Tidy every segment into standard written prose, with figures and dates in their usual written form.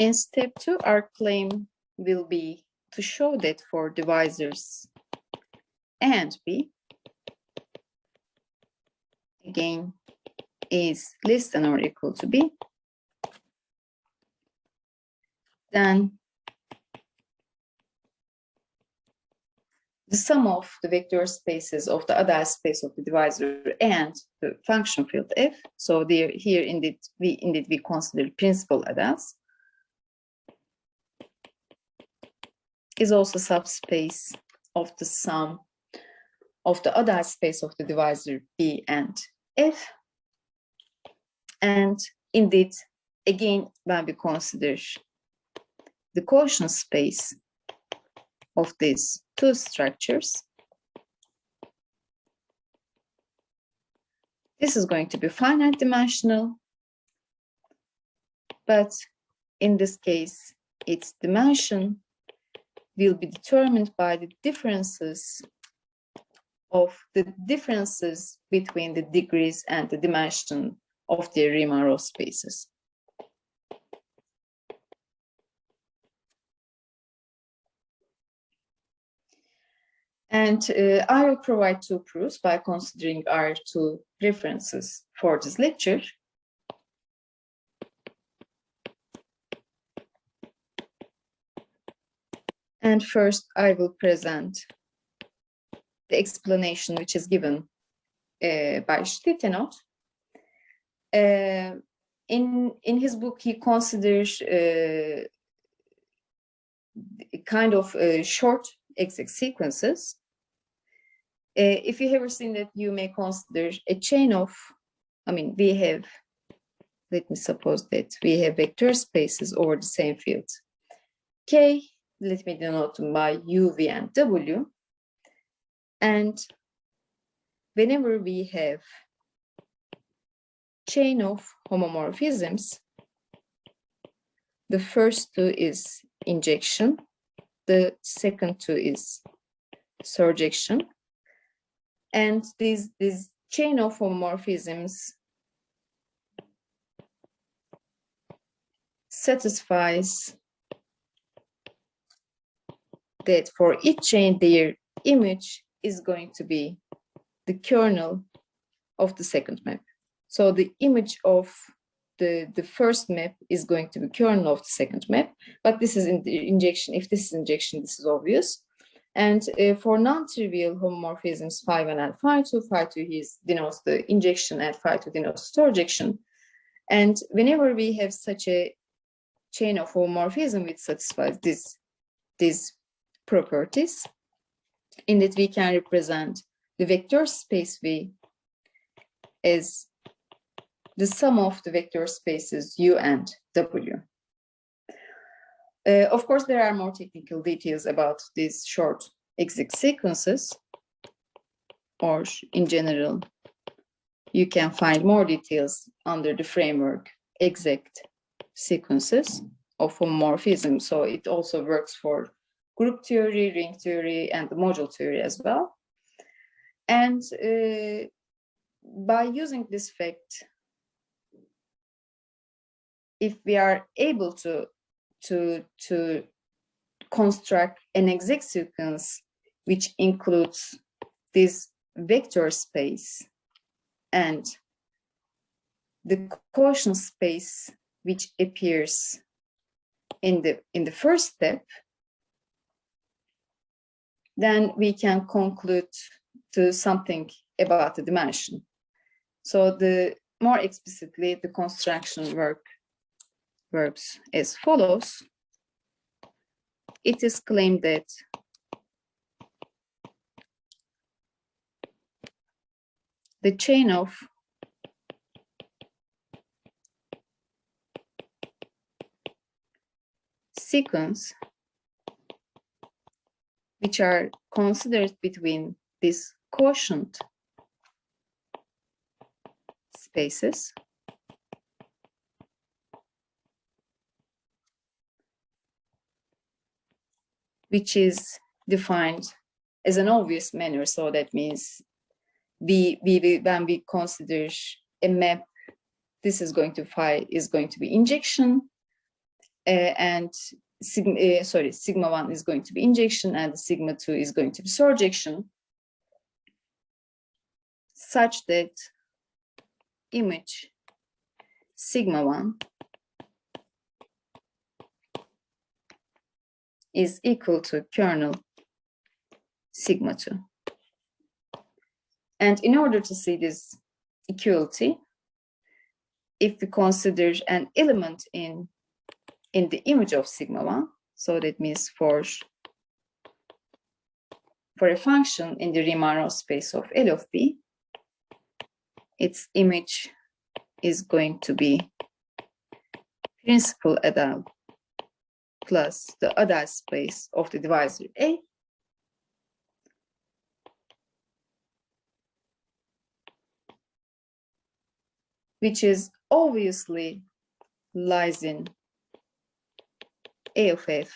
In step 2, our claim will be to show that for divisors A and B, again, is less than or equal to B, then the sum of the vector spaces of the Adel space of the divisor and the function field f. So here indeed we consider principal Adels, is also subspace of the sum of the Adel space of the divisor B and F. And indeed, again, when we consider the quotient space of these two structures, this is going to be finite dimensional, but in this case, its dimension will be determined by the differences between the degrees and the dimension of the Riemann row spaces. And I will provide two proofs by considering our two references for this lecture. And first, I will present the explanation which is given by Stettenot. In his book, he considers a kind of short exact sequences. If you have ever seen that, you may consider a chain of, we have, let me suppose that we have vector spaces over the same field. K, let me denote them by U, V, and W. And whenever we have chain of homomorphisms, the first two is injection, the second two is surjection. And this chain of homomorphisms satisfies that for each chain, their image is going to be the kernel of the second map. So the image of the first map is going to be kernel of the second map, but this is in the injection. If this is injection, this is obvious. And for non-trivial homomorphisms, phi 1 and phi 2 denotes the injection and phi 2 denotes surjection. And whenever we have such a chain of homomorphism which satisfies these properties, in that we can represent the vector space V as the sum of the vector spaces U and W. Of course, there are more technical details about these short exact sequences, or in general, you can find more details under the framework exact sequences of homomorphism. So it also works for group theory, ring theory, and the module theory as well. And by using this fact, if we are able to construct an exact sequence which includes this vector space and the quotient space which appears in the first step, then we can conclude to something about the dimension. So more explicitly, the construction works as follows. It is claimed that the chain of sequence which are considered between these quotient spaces which is defined as an obvious manner. So that means when we consider a map, this is going to be injection, and sigma 1 is going to be injection and sigma 2 is going to be surjection, such that image sigma 1 is equal to kernel sigma 2. And in order to see this equality, if we consider an element in the image of sigma 1, so that means for a function in the Riemann-Roch space of L of B, its image is going to be principal Adel plus the Adel space of the divisor A, which is obviously lies in A of A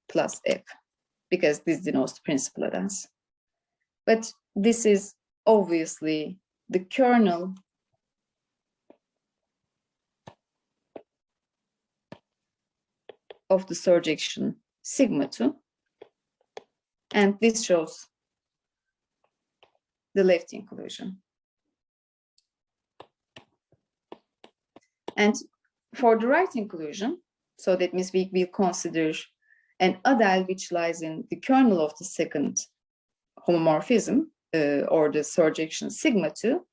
plus F, because this denotes the principal Adels. But this is obviously the kernel of the surjection sigma 2, and this shows the left inclusion. And for the right inclusion, so that means we will consider an Adel which lies in the kernel of the second homomorphism, or the surjection sigma 2,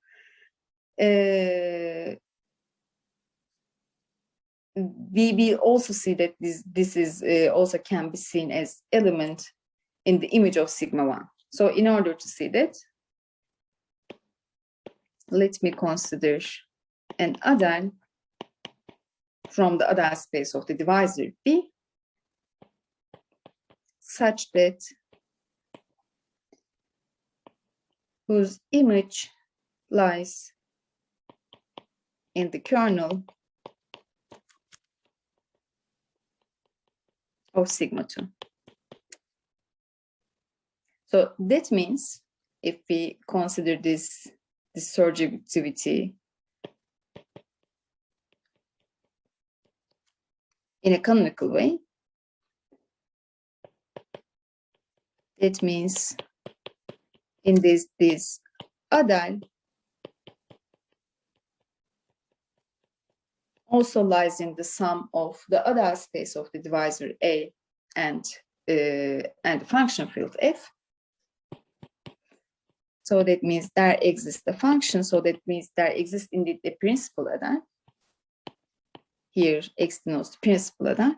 we will also see that this is also can be seen as element in the image of sigma 1. So in order to see that, let me consider an Adel from the Adel space of the divisor B, such that whose image lies in the kernel of sigma 2. So that means if we consider this surjectivity in a canonical way, that means in this Adel also lies in the sum of the Adel space of the divisor A and the function field F. So that means there exists a function, so that means there exists indeed a principal Adel. Here X denotes the principal Adel,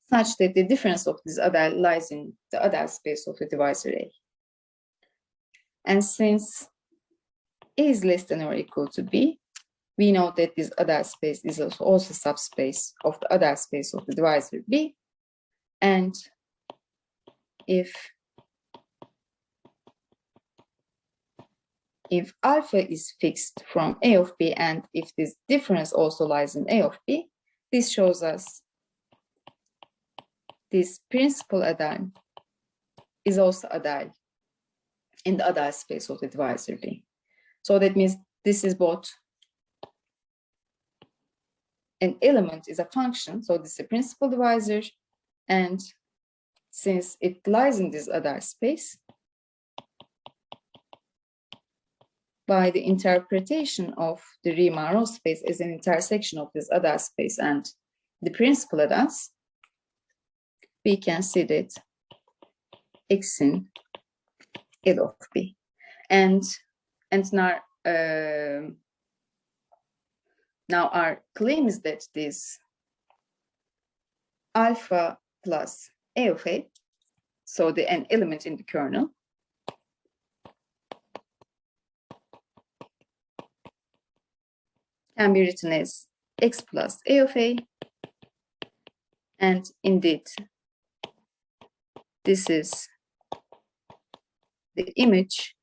such that the difference of this Adel lies in the Adel space of the divisor A. And since A is less than or equal to B, we know that this Adel space is also subspace of the Adel space of the divisor B. And if alpha is fixed from A of B, and if this difference also lies in A of B, this shows us this principal Adel is also Adel in the Adel space of the divisor B. So that means this is both an element is a function, so this is a principal divisor, and since it lies in this Adel space, by the interpretation of the Riemann-Roch space as an intersection of this Adel space and the principal Adels, we can see that X in L of B. And now our claim is that this alpha plus A of A, so an element in the kernel, can be written as X plus A of A, and indeed this is the image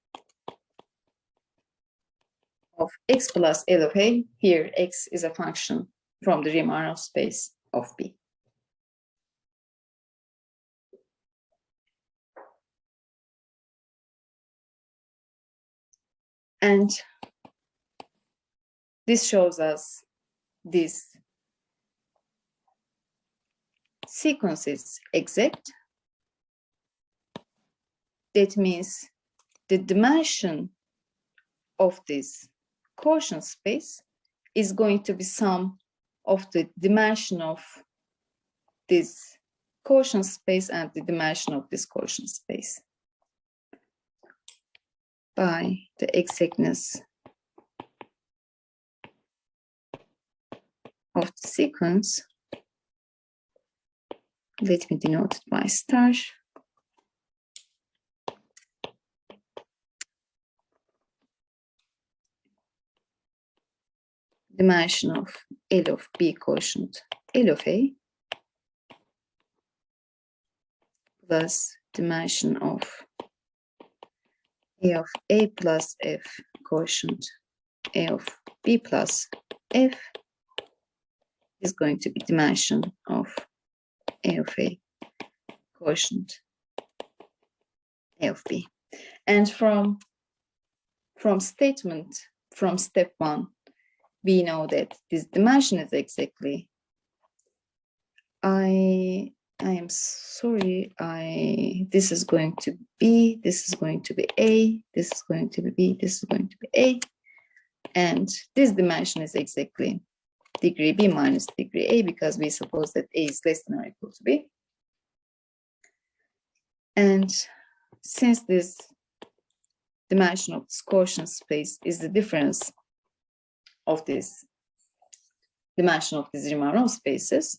of X plus L of A. Here X is a function from the Riemann-Roch space of B. And this shows us this sequence is exact, that means the dimension of this quotient space is going to be sum of the dimension of this quotient space and the dimension of this quotient space. By the exactness of the sequence, let me denote it by star. Dimension of L of B quotient L of A plus dimension of A of A plus F quotient A of B plus F is going to be dimension of A of A quotient A of B. And from step 1, we know that this dimension is exactly, I am sorry, this is going to be, this is going to be A, this is going to be B, this is going to be A, and this dimension is exactly degree B minus degree A, because we suppose that A is less than or equal to B. And since this dimension of this quotient space is the difference of this dimension of these Riemann row spaces,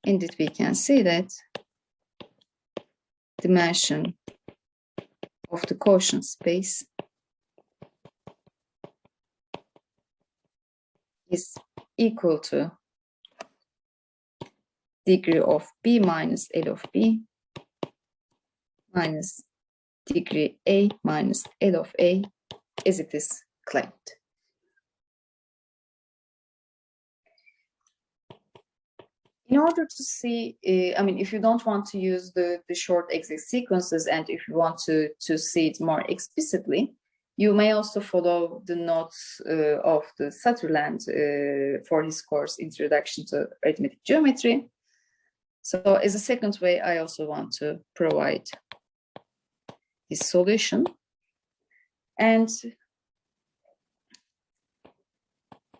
indeed we can see that dimension of the quotient space is equal to degree of B minus L of B minus degree A minus L of A, as it is claimed. In order to see, I mean, if you don't want to use the short exact sequences, and if you want to see it more explicitly, you may also follow the notes of the Sutherland for his course Introduction to Arithmetic Geometry. So as a second way, I also want to provide his solution. And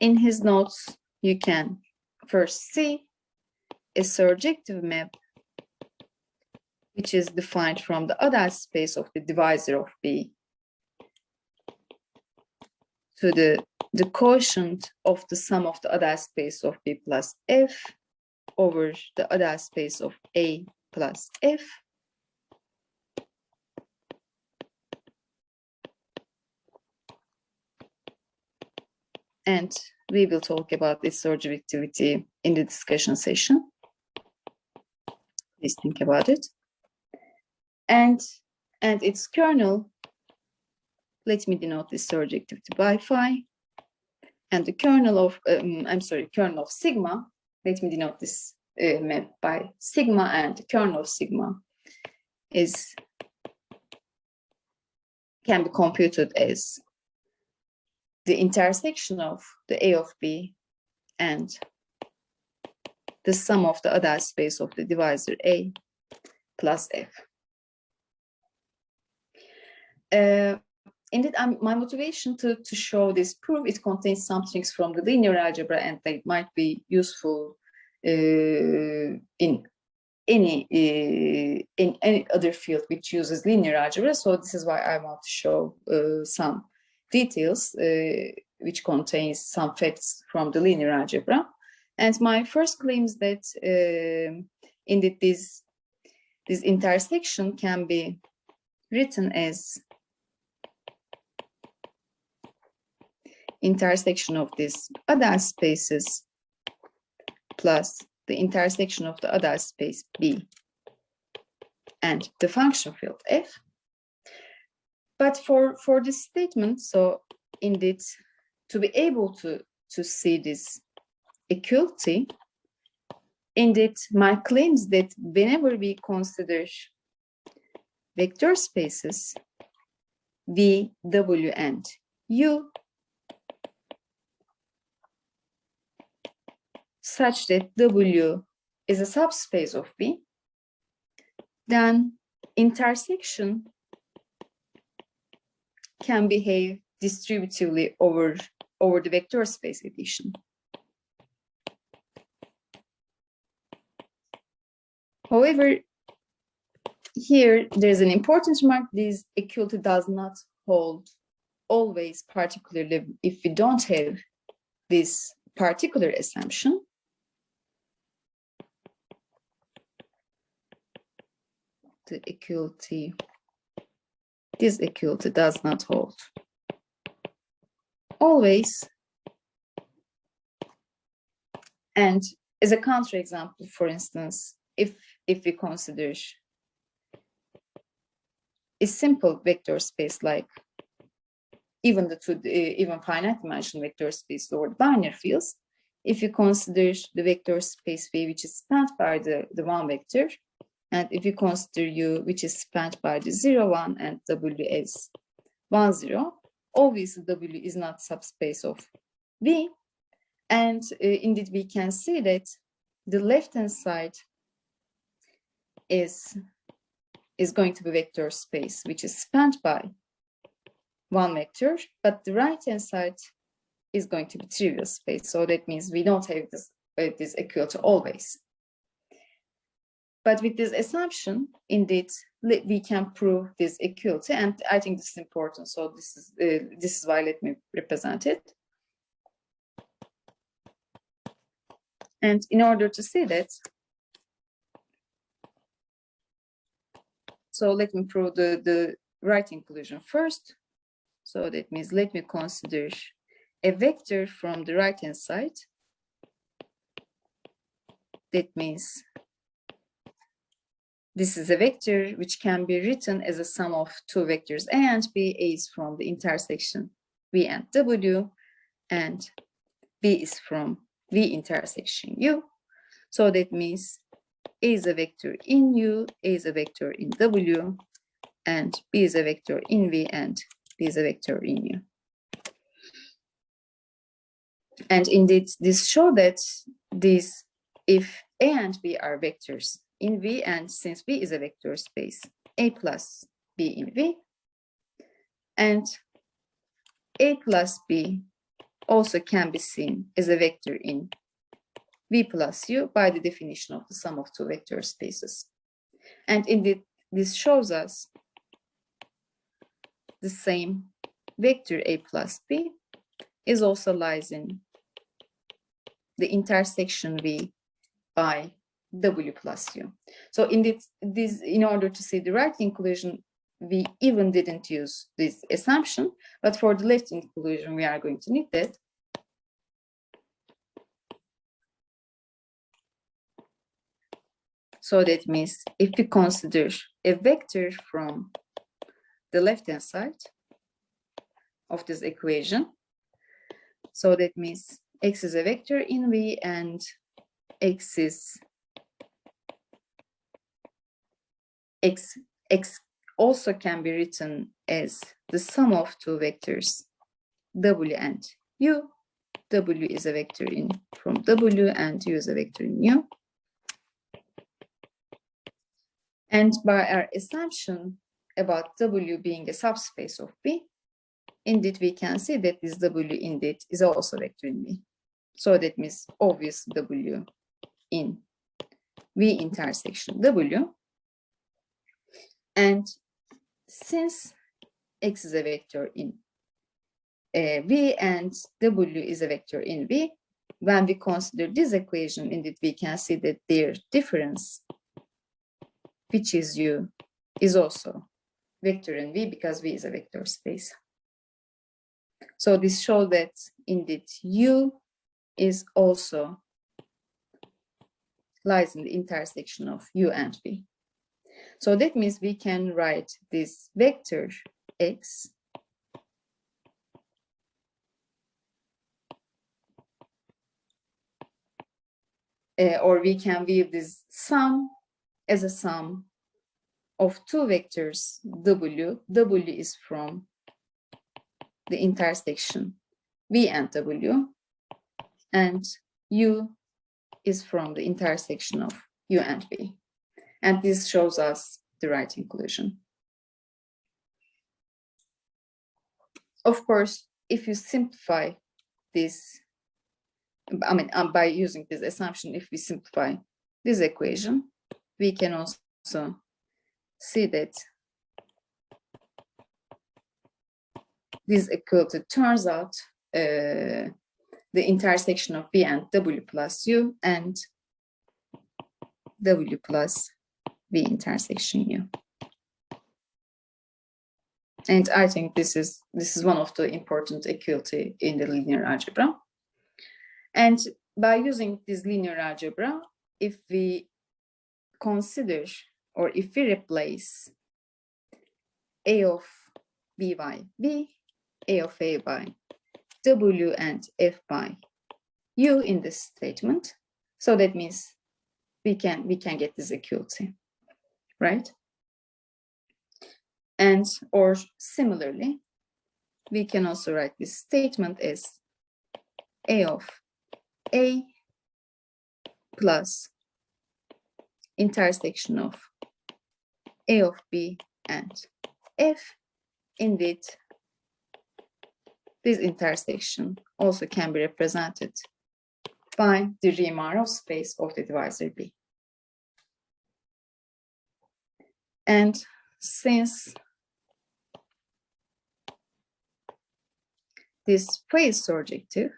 in his notes, you can first see a surjective map, which is defined from the Adel space of the divisor of B to the quotient of the sum of the Adel space of B plus F over the Adel space of A plus F. And we will talk about its surjectivity in the discussion session. Please think about it. And its kernel, let me denote this surjectivity by phi. And the kernel of, kernel of sigma, let me denote this map by sigma, and the kernel of sigma can be computed as the intersection of the A of B and the sum of the Adel space of the divisor A plus F. Indeed, my motivation to show this proof, it contains some things from the linear algebra, and they might be useful in any other field which uses linear algebra. So this is why I want to show some details which contains some facts from the linear algebra. And my first claim is that indeed this intersection can be written as intersection of these Adel spaces plus the intersection of the Adel space B and the function field F. But for this statement, so indeed, to be able to see this equality, indeed, my claim is that whenever we consider vector spaces V, W, and U, such that W is a subspace of V, then intersection can behave distributively over the vector space addition. However, here there's an important remark: this equality does not hold always, particularly if we don't have this particular assumption. This equality does not hold always. And as a counterexample, for instance, if we consider a simple vector space like even finite dimensional vector space or binary fields, if you consider the vector space V, which is spanned by the one vector, and if you consider U, which is spanned by the 0, 1, and W as 1, 0, obviously W is not subspace of V. And indeed, we can see that the left-hand side is going to be vector space, which is spanned by one vector, but the right-hand side is going to be trivial space. So that means we don't have this equality always. But with this assumption, indeed, we can prove this equality, and I think this is important. So this is why let me represent it. And in order to see that, so let me prove the right inclusion first. So that means let me consider a vector from the right-hand side. That means this is a vector which can be written as a sum of two vectors A and B. A is from the intersection V and W, and B is from V intersection U. So that means A is a vector in U, A is a vector in W, and B is a vector in V, and B is a vector in U. And indeed, this shows that if A and B are vectors in V, and since V is a vector space, A plus B in V, and A plus B also can be seen as a vector in V plus U by the definition of the sum of two vector spaces. And indeed, this shows us the same vector A plus B is also lies in the intersection V by W plus U. So indeed, in order to see the right inclusion, we even didn't use this assumption, but for the left inclusion, we are going to need that. So that means if we consider a vector from the left-hand side of this equation, so that means X is a vector in V, and X also can be written as the sum of two vectors W and U. W is a vector from W, and U is a vector in U. And by our assumption about W being a subspace of V, indeed we can see that this W indeed is also a vector in V. So that means obvious W in V intersection W. And since X is a vector in V and W is a vector in V, when we consider this equation, indeed we can see that their difference, which is U, is also vector in V because V is a vector space. So this shows that indeed U is also lies in the intersection of U and V. So that means we can write this vector X or we can view this sum as a sum of two vectors W. W is from the intersection V and W, and U is from the intersection of U and V. And this shows us the right inclusion. Of course, if you simplify this, by using this assumption, if we simplify this equation, we can also see that this equality turns out the intersection of V and W plus U and W plus V intersection U. And I think this is one of the important equality in the linear algebra. And by using this linear algebra, if we consider, or if we replace A of B by V, A of A by W, and F by U in this statement, so that means we can get this equality, right? And or similarly, we can also write this statement as A of A plus intersection of A of B and F. Indeed, this intersection also can be represented by the Riemann space of the divisor B. And since this phi is surjective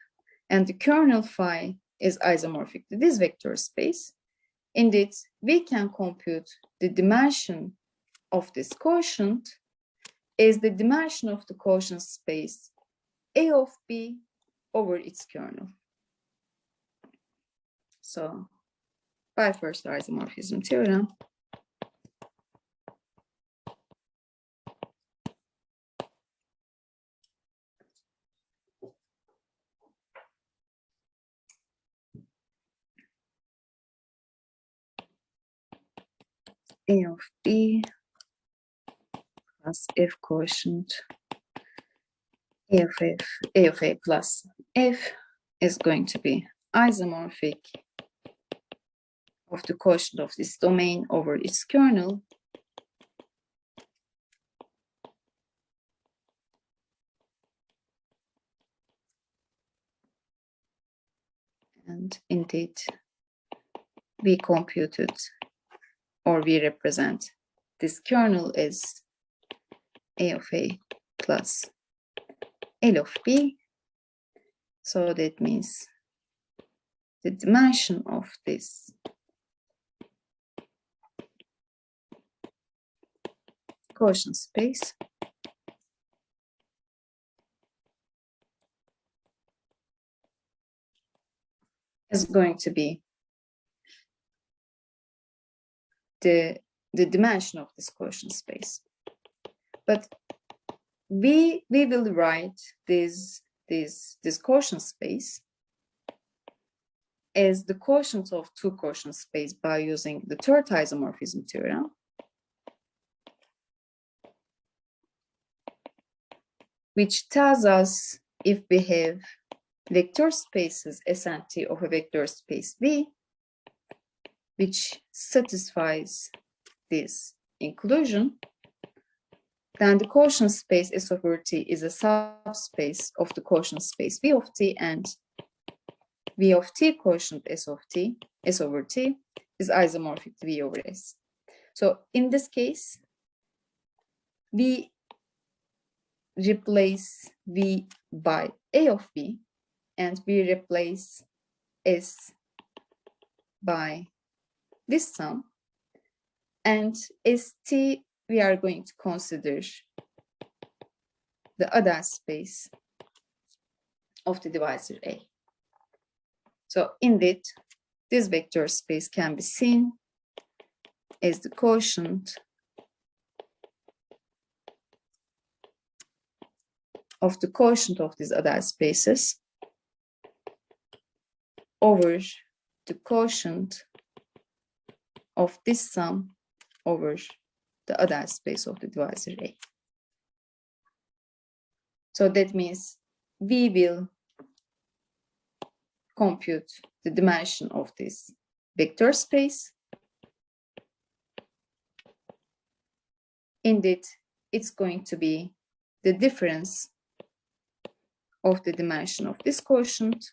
and the kernel phi is isomorphic to this vector space, indeed, we can compute the dimension of this quotient as the dimension of the quotient space A of B over its kernel. So, by first isomorphism theorem, A of B plus F quotient A of A plus F is going to be isomorphic of the quotient of this domain over its kernel and indeed we computed, or we represent this kernel as A of A plus L of B. So that means the dimension of this quotient space is going to be the dimension of this quotient space. But we will write this quotient space as the quotient of two quotient space by using the third isomorphism theorem. Which tells us if we have vector spaces S and T of a vector space V, which satisfies this inclusion, then the quotient space S over T is a subspace of the quotient space V of T, and V of T quotient S over T is isomorphic to V over S. So in this case, we replace V by A of V, and we replace S by this sum, and ST we are going to consider the other space of the divisor A. So indeed, this vector space can be seen as the quotient of the quotient of these other spaces over the quotient of this sum over the other space of the divisor A. So that means we will compute the dimension of this vector space. Indeed, it's going to be the difference of the dimension of this quotient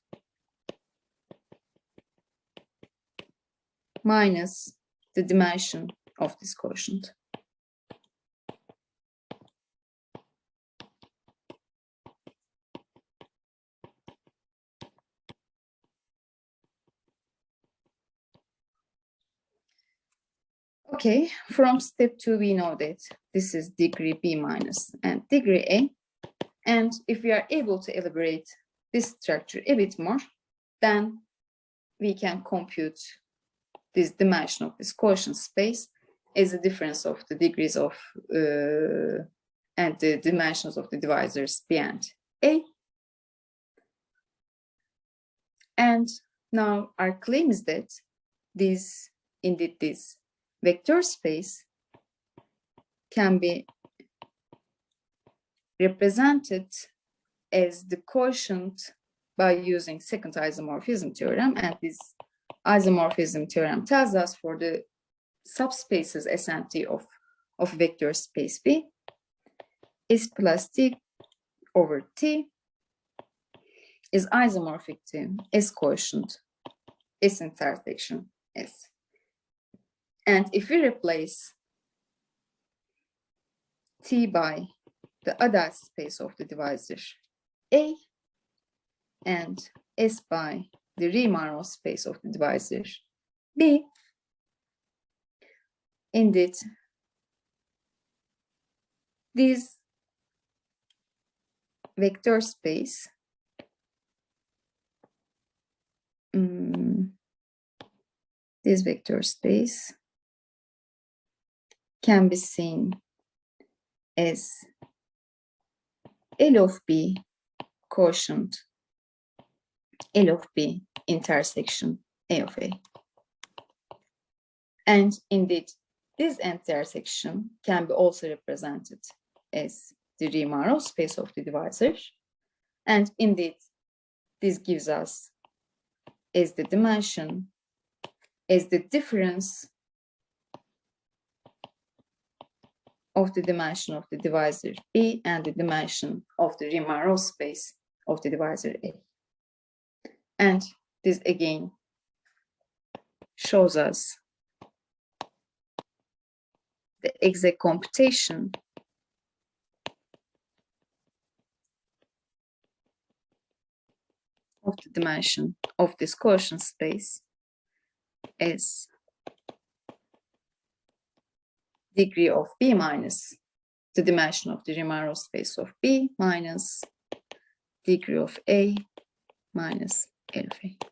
minus the dimension of this quotient. Okay, from step 2, we know that this is degree B minus and degree A. And if we are able to elaborate this structure a bit more, then we can compute this dimension of this quotient space as the difference of the degrees of and the dimensions of the divisors B and A. And now our claim is that indeed this vector space can be represented as the quotient by using second isomorphism theorem, and this isomorphism theorem tells us for the subspaces S and T of vector space B, S plus T over T is isomorphic to S quotient, S intersection S. And if we replace T by the Adel space of the divisor A and S by the Riemann space of the divisor B, indeed, this vector space can be seen as L of B quotient L of B intersection A of A. And indeed, this intersection can be also represented as the Riemann space of the divisor. And indeed, this gives us as the dimension, as the difference of the dimension of the divisor B and the dimension of the Riemann space of the divisor A. And this again shows us the exact computation of the dimension of this quotient space is degree of B minus the dimension of the Riemann space of B minus degree of A minus L of A.